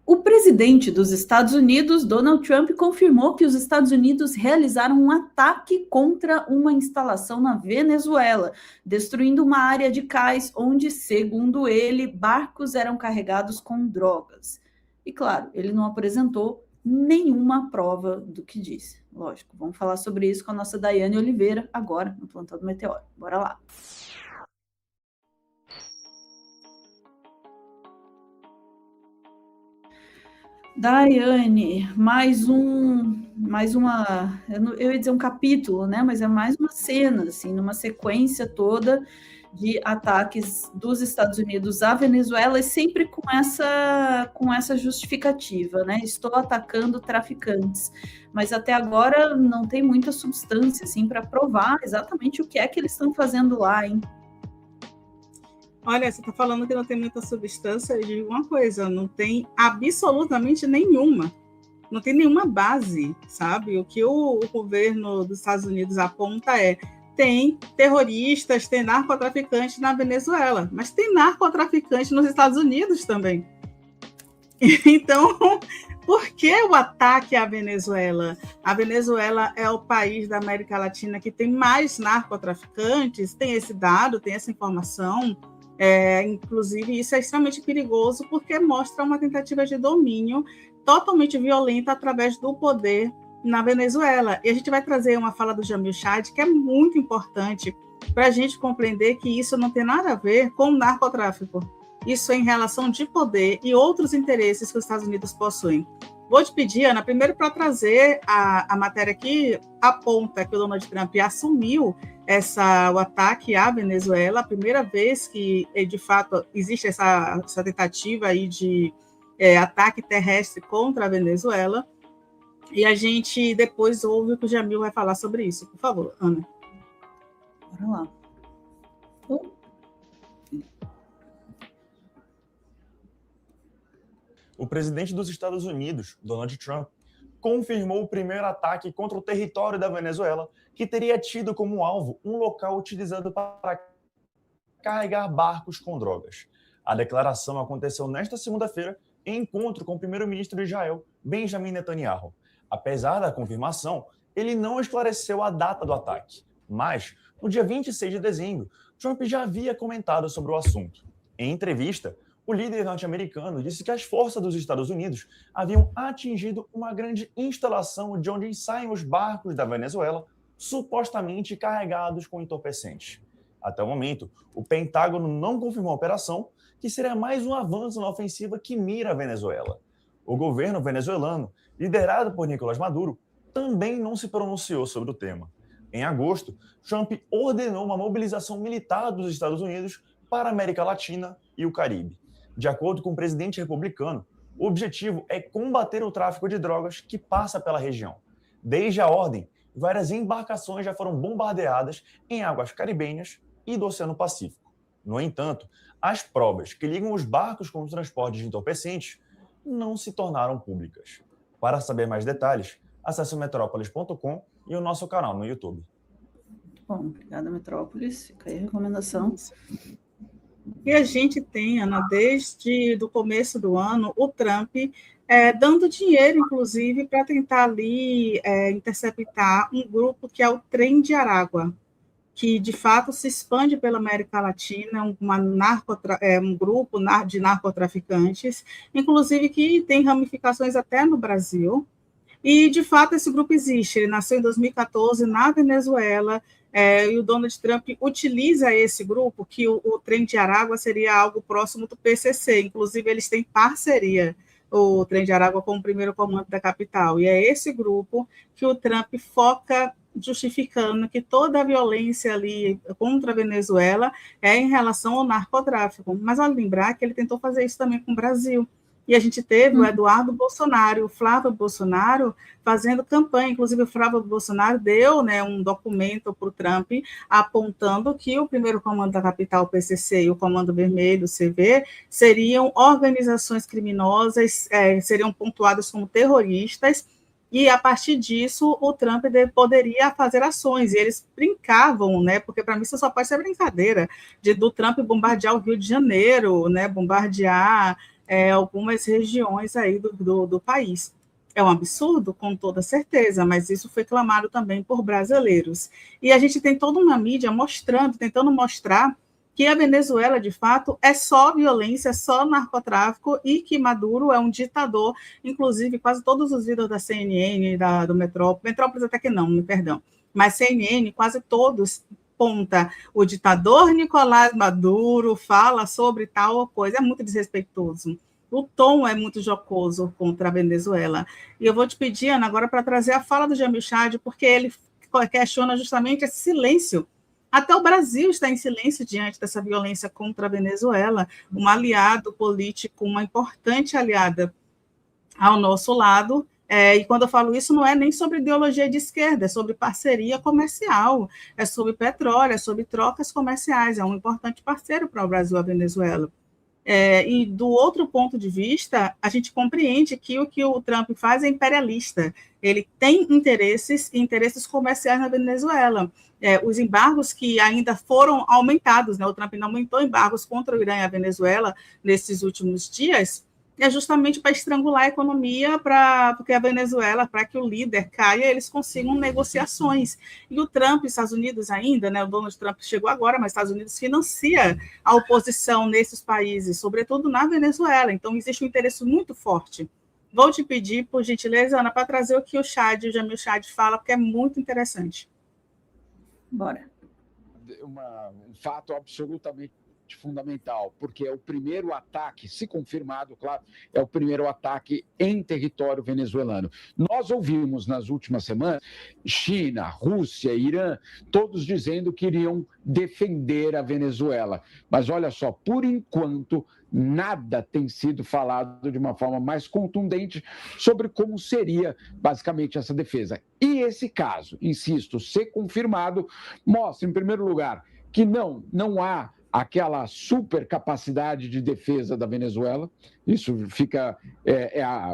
O presidente dos Estados Unidos, Donald Trump, confirmou que os Estados Unidos realizaram um ataque contra uma instalação na Venezuela, destruindo uma área de cais onde, segundo ele, barcos eram carregados com drogas. E claro, ele não apresentou nenhuma prova do que disse. Lógico, vamos falar sobre isso com a nossa Daiane Oliveira agora no Plantão do Meteoro. Bora lá. Daiane, eu ia dizer um capítulo, né? Mas é mais uma cena, assim, numa sequência toda de ataques dos Estados Unidos à Venezuela e sempre com essa justificativa, né? Estou atacando traficantes, mas até agora não tem muita substância, assim, para provar exatamente o que é que eles estão fazendo lá, hein? Olha, você está falando que não tem muita substância, eu digo uma coisa, não tem absolutamente nenhuma. Não tem nenhuma base, sabe? O que o governo dos Estados Unidos aponta tem terroristas, tem narcotraficantes na Venezuela, mas tem narcotraficantes nos Estados Unidos também. Então, por que o ataque à Venezuela? A Venezuela é o país da América Latina que tem mais narcotraficantes, tem esse dado, tem essa informação. Inclusive, isso é extremamente perigoso porque mostra uma tentativa de domínio totalmente violenta através do poder na Venezuela. E a gente vai trazer uma fala do Jamil Chad, que é muito importante para a gente compreender que isso não tem nada a ver com o narcotráfico. Isso é em relação de poder e outros interesses que os Estados Unidos possuem. Vou te pedir, Ana, primeiro para trazer a matéria que aponta que o Donald Trump assumiu o ataque à Venezuela, a primeira vez que, de fato, existe essa tentativa aí de ataque terrestre contra a Venezuela, e a gente depois ouve o que o Jamil vai falar sobre isso. Por favor, Ana. Bora lá. O presidente dos Estados Unidos, Donald Trump, confirmou o primeiro ataque contra o território da Venezuela, que teria tido como alvo um local utilizado para carregar barcos com drogas. A declaração aconteceu nesta segunda-feira em encontro com o primeiro-ministro de Israel, Benjamin Netanyahu. Apesar da confirmação, ele não esclareceu a data do ataque, mas, no dia 26 de dezembro, Trump já havia comentado sobre o assunto. Em entrevista, o líder norte-americano disse que as forças dos Estados Unidos haviam atingido uma grande instalação de onde saem os barcos da Venezuela, supostamente carregados com entorpecentes. Até o momento, o Pentágono não confirmou a operação, que seria mais um avanço na ofensiva que mira a Venezuela. O governo venezuelano, liderado por Nicolás Maduro, também não se pronunciou sobre o tema. Em agosto, Trump ordenou uma mobilização militar dos Estados Unidos para a América Latina e o Caribe. De acordo com o presidente republicano, o objetivo é combater o tráfico de drogas que passa pela região. Desde a ordem, várias embarcações já foram bombardeadas em águas caribenhas e do Oceano Pacífico. No entanto, as provas que ligam os barcos com o transporte de entorpecentes não se tornaram públicas. Para saber mais detalhes, acesse metrópolis.com e o nosso canal no YouTube. Bom, obrigada, Metrópolis. Fica aí a recomendação. E a gente tem, Ana, desde o começo do ano, o Trump dando dinheiro, inclusive, para tentar ali interceptar um grupo que é o Trem de Aragua, que, de fato, se expande pela América Latina, um grupo de narcotraficantes, inclusive que tem ramificações até no Brasil. E, de fato, esse grupo existe. Ele nasceu em 2014 na Venezuela, e o Donald Trump utiliza esse grupo, que o Trem de Aragua seria algo próximo do PCC. Inclusive, eles têm parceria, o Trem de Aragua, com o primeiro comando da capital. E é esse grupo que o Trump foca, justificando que toda a violência ali contra a Venezuela é em relação ao narcotráfico. Mas vale lembrar que ele tentou fazer isso também com o Brasil. E a gente teve o Eduardo Bolsonaro, o Flávio Bolsonaro, fazendo campanha. Inclusive, o Flávio Bolsonaro deu um documento para o Trump apontando que o primeiro comando da capital, o PCC, e o Comando Vermelho, o CV, seriam organizações criminosas, seriam pontuadas como terroristas, e, a partir disso, o Trump poderia fazer ações. E eles brincavam, porque, para mim, isso só pode ser brincadeira, do Trump bombardear o Rio de Janeiro, bombardear algumas regiões aí do país. É um absurdo, com toda certeza, mas isso foi clamado também por brasileiros. E a gente tem toda uma mídia tentando mostrar que a Venezuela, de fato, é só violência, é só narcotráfico e que Maduro é um ditador. Inclusive, quase todos os vídeos da CNN, do Metrópolis até que não, perdão, mas CNN, quase todos ponta o ditador Nicolás Maduro, fala sobre tal coisa, é muito desrespeitoso. O tom é muito jocoso contra a Venezuela. E eu vou te pedir, Ana, agora para trazer a fala do Jamil Chad, porque ele questiona justamente esse silêncio. Até o Brasil está em silêncio diante dessa violência contra a Venezuela, um aliado político, uma importante aliada ao nosso lado. E quando eu falo isso, não é nem sobre ideologia de esquerda, é sobre parceria comercial, é sobre petróleo, é sobre trocas comerciais, é um importante parceiro para o Brasil, a Venezuela. E do outro ponto de vista, a gente compreende que o que o Trump faz é imperialista. Ele tem interesses comerciais na Venezuela. Os embargos que ainda foram aumentados, né? O Trump ainda aumentou embargos contra o Irã e a Venezuela nesses últimos dias, é justamente para estrangular a economia, porque a Venezuela, para que o líder caia, eles consigam negociações. E o Trump, Estados Unidos ainda, né, o Donald Trump chegou agora, mas Estados Unidos financia a oposição nesses países, sobretudo na Venezuela. Então, existe um interesse muito forte. Vou te pedir, por gentileza, Ana, para trazer o que o Jamil Chad fala, porque é muito interessante. Bora. Um fato absolutamente fundamental, porque é o primeiro ataque, se confirmado, claro, é o primeiro ataque em território venezuelano. Nós ouvimos nas últimas semanas China, Rússia, Irã, todos dizendo que iriam defender a Venezuela. Mas olha só, por enquanto, nada tem sido falado de uma forma mais contundente sobre como seria basicamente essa defesa. E esse caso, insisto, ser confirmado, mostra, em primeiro lugar, que não há aquela super capacidade de defesa da Venezuela. Isso fica,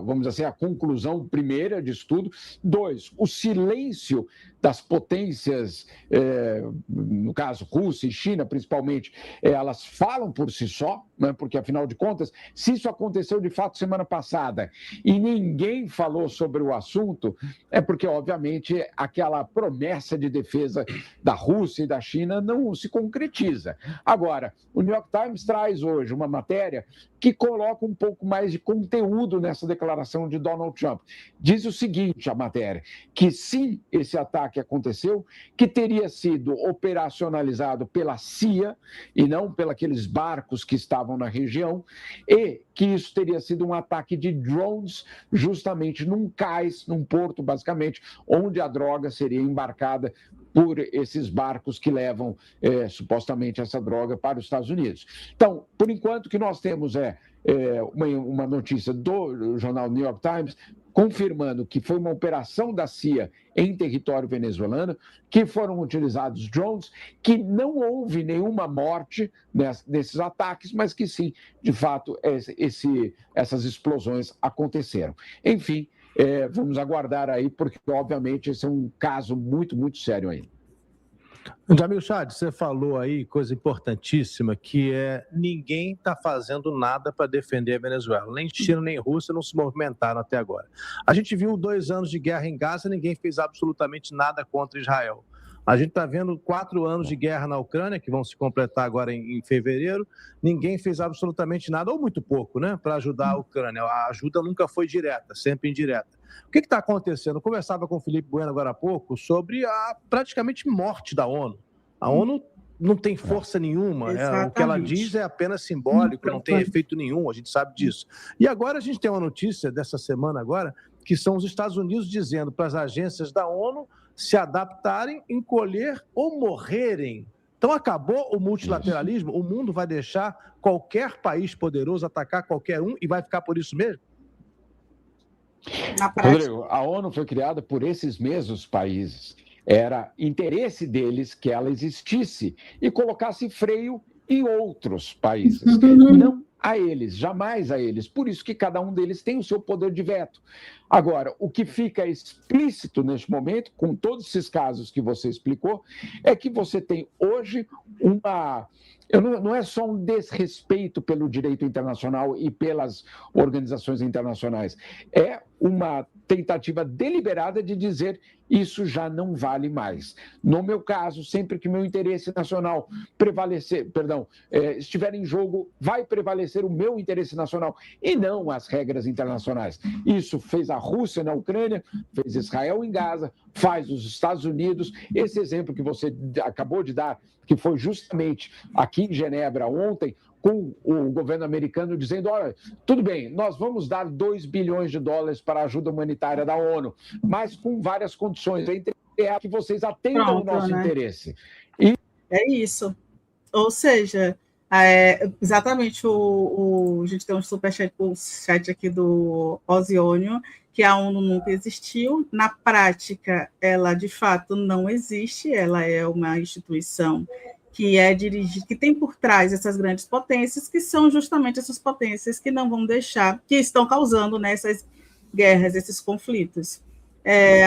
vamos dizer assim, a conclusão primeira disso tudo. 2, o silêncio das potências, no caso Rússia e China principalmente, elas falam por si só, né? Porque afinal de contas, se isso aconteceu de fato semana passada e ninguém falou sobre o assunto, é porque obviamente aquela promessa de defesa da Rússia e da China não se concretiza. Agora, o New York Times traz hoje uma matéria que coloca um pouco mais de conteúdo nessa declaração de Donald Trump. Diz o seguinte, a matéria, que sim, esse ataque aconteceu, que teria sido operacionalizado pela CIA e não pelos barcos que estavam na região, e que isso teria sido um ataque de drones justamente num cais, num porto, basicamente, onde a droga seria embarcada por esses barcos que levam supostamente essa droga para os Estados Unidos. Então, por enquanto, o que nós temos uma notícia do jornal New York Times confirmando que foi uma operação da CIA em território venezuelano, que foram utilizados drones, que não houve nenhuma morte nesses ataques, mas que sim, de fato, essas explosões aconteceram. Enfim, vamos aguardar aí, porque, obviamente, esse é um caso muito, muito sério aí. Jamil Chad, você falou aí coisa importantíssima, que ninguém está fazendo nada para defender a Venezuela. Nem China, nem Rússia não se movimentaram até agora. A gente viu 2 anos de guerra em Gaza, ninguém fez absolutamente nada contra Israel. A gente está vendo 4 anos de guerra na Ucrânia, que vão se completar agora em fevereiro. Ninguém fez absolutamente nada, ou muito pouco, né, para ajudar a Ucrânia. A ajuda nunca foi direta, sempre indireta. O que está acontecendo? Eu conversava com o Felipe Bueno agora há pouco sobre a praticamente morte da ONU. A ONU não tem força nenhuma, o que ela diz é apenas simbólico, não tem efeito nenhum, a gente sabe disso. E agora a gente tem uma notícia dessa semana agora, que são os Estados Unidos dizendo para as agências da ONU se adaptarem, encolher ou morrerem. Então acabou o multilateralismo, o mundo vai deixar qualquer país poderoso atacar qualquer um e vai ficar por isso mesmo? Rodrigo, a ONU foi criada por esses mesmos países. Era interesse deles que ela existisse e colocasse freio em outros países. Não a eles, jamais a eles. Por isso que cada um deles tem o seu poder de veto. Agora, o que fica explícito neste momento, com todos esses casos que você explicou, é que você tem hoje uma... Não é só um desrespeito pelo direito internacional e pelas organizações internacionais, é uma tentativa deliberada de dizer isso já não vale mais. No meu caso, sempre que meu interesse nacional estiver em jogo, vai prevalecer o meu interesse nacional e não as regras internacionais. Isso fez a Rússia na Ucrânia, fez Israel em Gaza, faz os Estados Unidos. Esse exemplo que você acabou de dar, que foi justamente aqui em Genebra ontem, com o governo americano dizendo, olha, tudo bem, nós vamos dar 2 bilhões de dólares para a ajuda humanitária da ONU, mas com várias condições, entre que vocês atendam o nosso interesse. É isso. Ou seja, exatamente, a gente tem um superchat aqui do Oziônio, que a ONU nunca existiu. Na prática, ela de fato não existe, ela é uma instituição que é dirigida, que tem por trás essas grandes potências, que são justamente essas potências que não vão deixar, que estão causando nessas guerras, esses conflitos.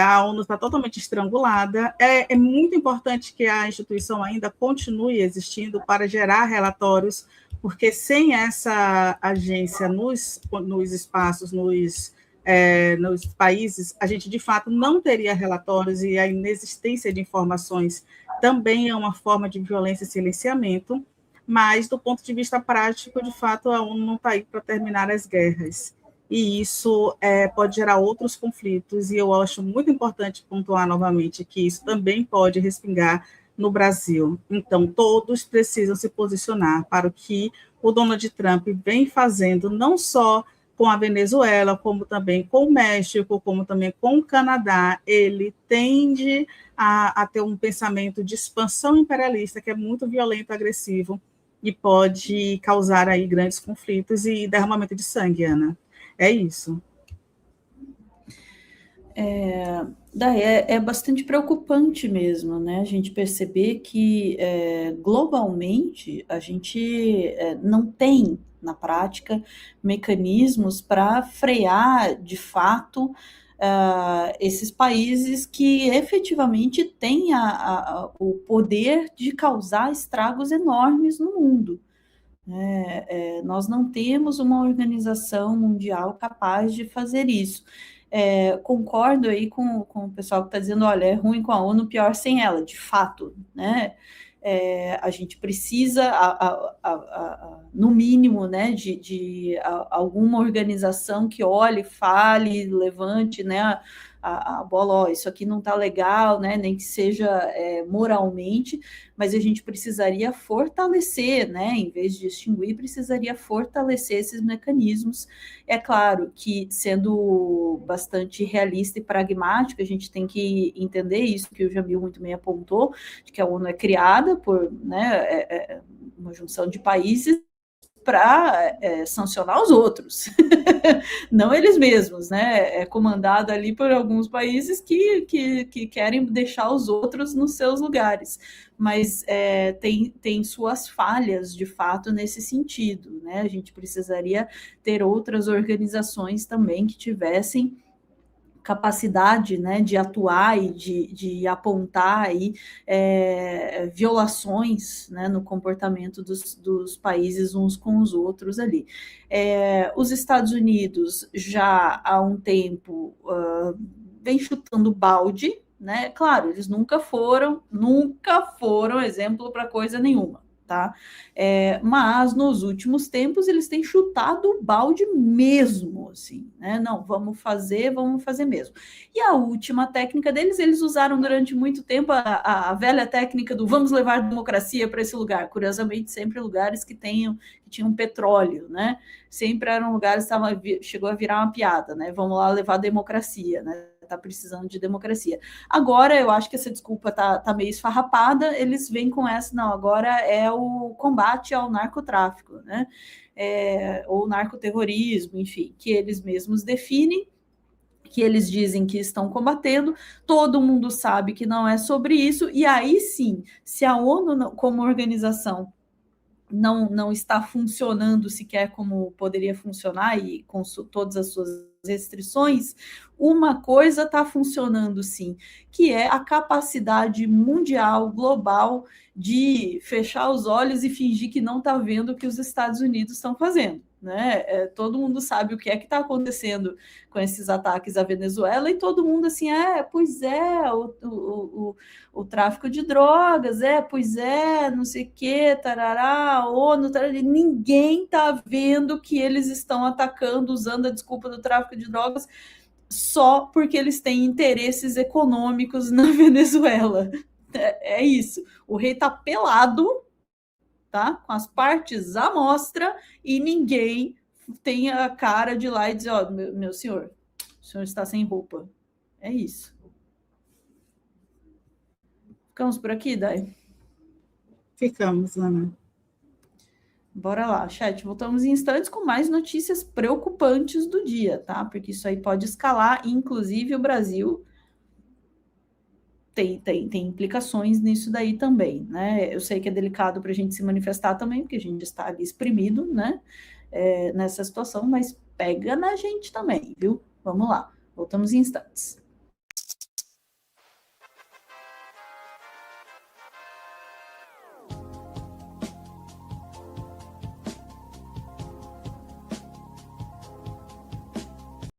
A ONU está totalmente estrangulada. É muito importante que a instituição ainda continue existindo para gerar relatórios, porque sem essa agência nos espaços, nos países, a gente de fato não teria relatórios, e a inexistência de informações também é uma forma de violência e silenciamento, mas do ponto de vista prático, de fato, a ONU não está aí para terminar as guerras. E isso pode gerar outros conflitos, e eu acho muito importante pontuar novamente que isso também pode respingar no Brasil. Então, todos precisam se posicionar para o que o Donald Trump vem fazendo, não só com a Venezuela, como também com o México, como também com o Canadá. Ele tende a ter um pensamento de expansão imperialista que é muito violento, agressivo, e pode causar aí grandes conflitos e derramamento de sangue, Ana. É isso. Daí é bastante preocupante mesmo, né? A gente perceber que globalmente a gente não tem, na prática, mecanismos para frear de fato esses países que efetivamente têm o poder de causar estragos enormes no mundo. Nós não temos uma organização mundial capaz de fazer isso. Concordo aí com o pessoal que está dizendo, olha, é ruim com a ONU, pior sem ela, de fato, né? A gente precisa, no mínimo, né, de alguma organização que olhe, fale, levante, né, a bola, isso aqui não está legal, né, nem que seja moralmente, mas a gente precisaria fortalecer, né, em vez de extinguir, precisaria fortalecer esses mecanismos. É claro que, sendo bastante realista e pragmático, a gente tem que entender isso que o Jamil muito bem apontou, de que a ONU é criada por, né, uma junção de países para sancionar os outros, não eles mesmos, né? É comandado ali por alguns países que querem deixar os outros nos seus lugares, mas tem suas falhas, de fato, nesse sentido, né? A gente precisaria ter outras organizações também que tivessem capacidade, né, de atuar e de apontar aí, violações, né, no comportamento dos países uns com os outros ali. Os Estados Unidos já há um tempo vem chutando balde, né? Claro, eles nunca foram exemplo para coisa nenhuma. Tá? Mas nos últimos tempos eles têm chutado o balde mesmo, assim, né? Não, vamos fazer mesmo. E a última técnica deles, eles usaram durante muito tempo a velha técnica do vamos levar democracia para esse lugar. Curiosamente, sempre lugares que tinham petróleo, né? Sempre eram lugares que chegou a virar uma piada, né? Vamos lá levar democracia, né? Está precisando de democracia. Agora, eu acho que essa desculpa tá meio esfarrapada, eles vêm com essa, não, agora é o combate ao narcotráfico, né? Ou narcoterrorismo, enfim, que eles mesmos definem, que eles dizem que estão combatendo, todo mundo sabe que não é sobre isso, e aí sim, se a ONU, como organização, não está funcionando sequer como poderia funcionar e com todas as suas restrições, uma coisa está funcionando sim, que é a capacidade mundial, global, de fechar os olhos e fingir que não está vendo o que os Estados Unidos estão fazendo. Né? Todo mundo sabe o que é que está acontecendo com esses ataques à Venezuela e todo mundo assim, pois é, o tráfico de drogas, pois é, não sei o que, tarará, ONU, tarará, ninguém está vendo que eles estão atacando, usando a desculpa do tráfico de drogas só porque eles têm interesses econômicos na Venezuela. É isso. O rei está pelado, tá? Com as partes à mostra e ninguém tem a cara de ir lá e dizer, meu senhor, o senhor está sem roupa. É isso. Ficamos por aqui, Dai? Ficamos, Ana. Bora lá, chat. Voltamos em instantes com mais notícias preocupantes do dia, tá? Porque isso aí pode escalar, inclusive o Brasil tem implicações nisso daí também, né? Eu sei que é delicado para a gente se manifestar também, porque a gente está ali exprimido, né? Nessa situação, mas pega na gente também, viu? Vamos lá, voltamos em instantes.